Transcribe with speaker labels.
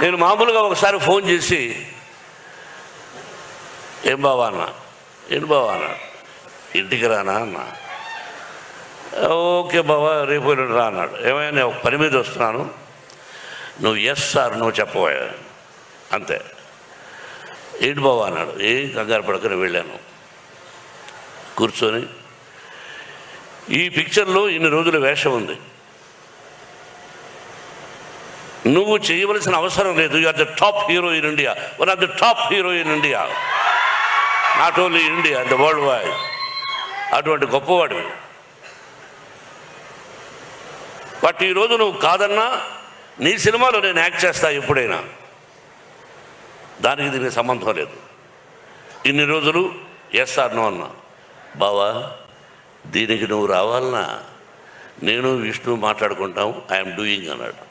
Speaker 1: నేను మామూలుగా ఒకసారి ఫోన్ చేసి ఏం బావా అన్నా, ఏంటి బావా అన్నాడు, ఇంటికి రానా అన్నా. ఓకే బావా రేపు రా అన్నాడు. ఏమైనా నేను ఒక పని మీద వస్తున్నాను, నువ్వు ఎస్ సార్ నువ్వు చెప్పవా అంతే. ఏంటి బావా అన్నాడు. ఏం కంగారు పడకని వెళ్ళాను. కూర్చొని ఈ పిక్చర్లో ఇన్ని రోజుల వేషం ఉంది, నువ్వు చేయవలసిన అవసరం లేదు. You are the top hero in India, one of the top hero in India, not only India the world wide. అటువంటి గొప్పవాడివి. బట్ ఈరోజు నువ్వు కాదన్నా నీ సినిమాలో నేను యాక్ట్ చేస్తా ఎప్పుడైనా, దానికి దీనికి సంబంధం లేదు. ఇన్ని రోజులు ఎస్ ఆర్ నో అన్నా. బావా దీనికి నువ్వు రావాలన్నా నేను విష్ణు మాట్లాడుకుంటాం, ఐఎమ్ డూయింగ్ అన్నాడు.